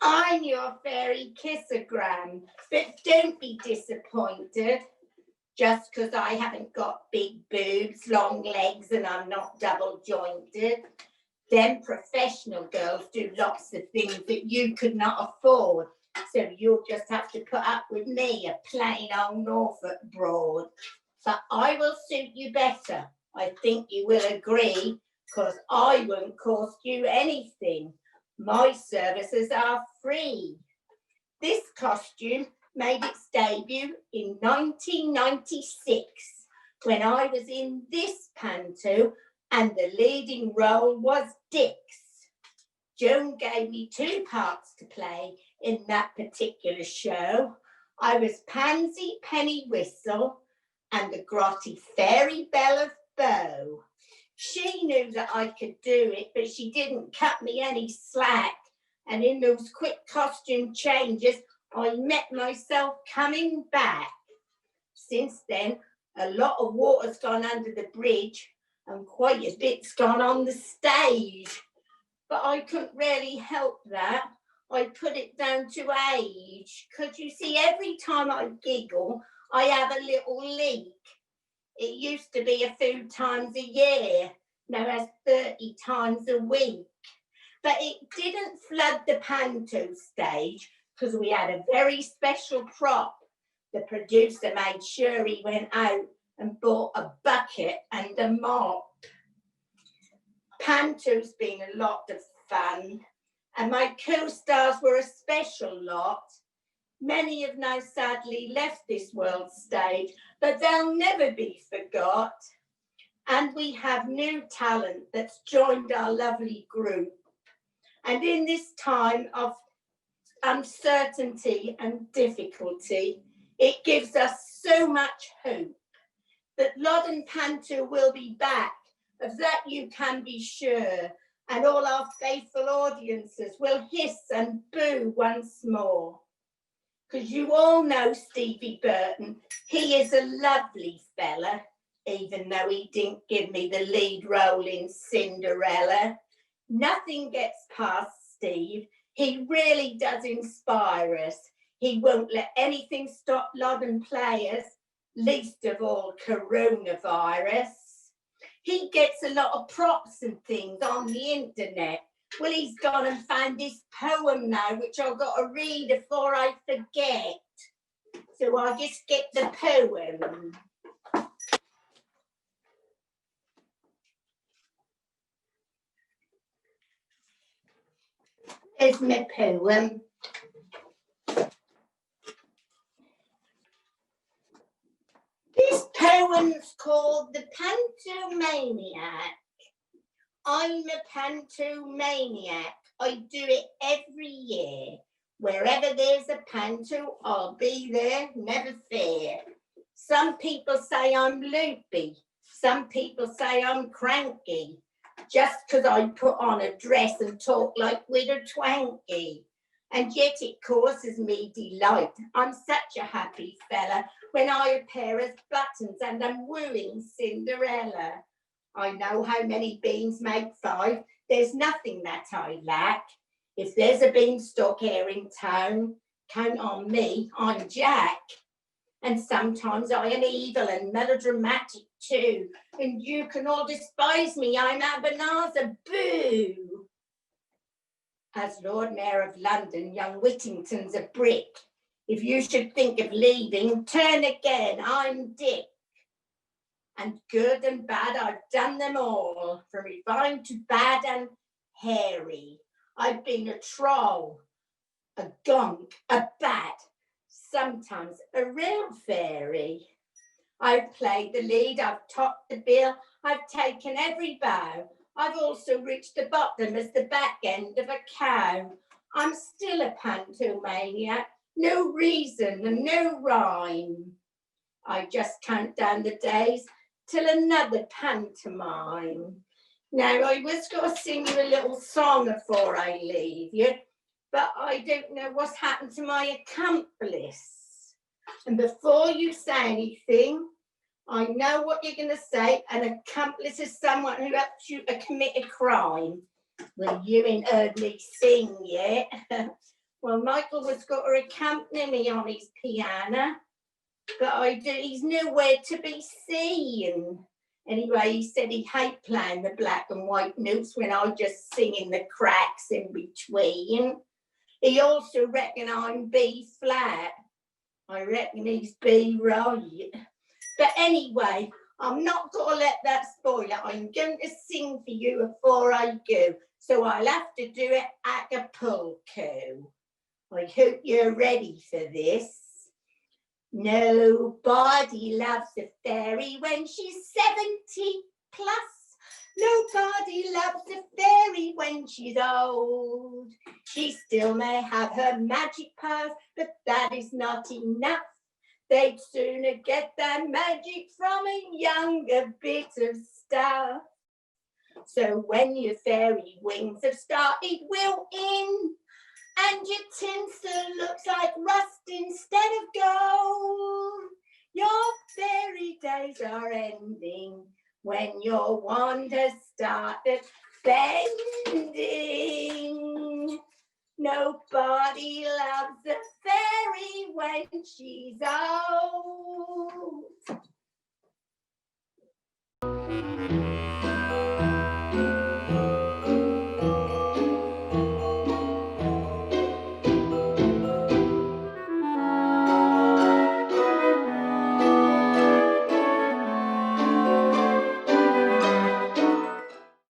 I'm your fairy kissogram, but don't be disappointed. Just because I haven't got big boobs, long legs, and I'm not double jointed. Them professional girls do lots of things that you could not afford. So you'll just have to put up with me, a plain old Norfolk broad. But I will suit you better. I think you will agree, because I won't cost you anything. My services are free. This costume made its debut in 1996 when I was in this panto and the leading role was Dick's. Joan gave me 2 parts to play in that particular show. I was Pansy Penny Whistle and the Grotty Fairy Belle of Bow. She knew that I could do it, but she didn't cut me any slack. And in those quick costume changes, I met myself coming back. Since then, a lot of water's gone under the bridge and quite a bit's gone on the stage. But I couldn't really help that. I put it down to age. Because you see, every time I giggle, I have a little leak. It used to be a few times a year. Now it's 30 times a week. But it didn't flood the panto stage because we had a very special prop. The producer made sure he went out and bought a bucket and a mop. Panto's been a lot of fun, and my co-stars were a special lot. Many have now sadly left this world stage, but they'll never be forgot. And we have new talent that's joined our lovely group. And in this time of uncertainty and difficulty, it gives us so much hope that Loddon Panto will be back. Of that you can be sure. And all our faithful audiences will hiss and boo once more. Because you all know Stevie Burton. He is a lovely fella, even though he didn't give me the lead role in Cinderella. Nothing gets past Steve. He really does inspire us. He won't let anything stop Loddon players, least of all coronavirus. He gets a lot of props and things on the internet. Well, he's gone and found this poem now, which I've got to read before I forget. So I'll just get the poem. Here's my poem. This poem's called The Pantomaniac. I'm a pantomaniac. I do it every year. Wherever there's a panto, I'll be there, never fear. Some people say I'm loopy. Some people say I'm cranky. Just because I put on a dress and talk like Widow Twanky. And yet it causes me delight. I'm such a happy fella when I appear as Buttons and I'm wooing Cinderella. I know how many beans make 5. There's nothing that I lack. If there's a beanstalk here in town, count on me, I'm Jack. And sometimes I am evil and melodramatic too. And you can all despise me, I'm Abanazar, boo. As Lord Mayor of London, young Whittington's a brick. If you should think of leaving, turn again, I'm Dick. And good and bad, I've done them all, from refined to bad and hairy. I've been a troll, a gonk, a bat, sometimes a real fairy. I've played the lead, I've topped the bill, I've taken every bow. I've also reached the bottom as the back end of a cow. I'm still a pantomaniac, No reason and no rhyme. I just count down the days till another pantomime. Now, I was going to sing you a little song before I leave you, but I don't know what's happened to my accomplice. And before you say anything, I know what you're going to say. An accomplice is someone who helps you to commit a crime. Well, you ain't heard me sing yet. Well, Michael was got to accompany me on his piano, but he's nowhere to be seen. Anyway, he said he hate playing the black and white notes when I just sing in the cracks in between. He also reckon I'm B flat. I reckon he's B right. But anyway, I'm not going to let that spoil it. I'm going to sing for you before I go. So I'll have to do it Acapulco. I hope you're ready for this. Nobody loves a fairy when she's 70 plus. Nobody loves a fairy when she's old. She still may have her magic powers, but that is not enough. They'd sooner get their magic from a younger bit of stuff. So when your fairy wings have started wilting, and your tinsel looks like rust instead of gold, your fairy days are ending when your wand has started bending. Nobody loves a fairy when she's old.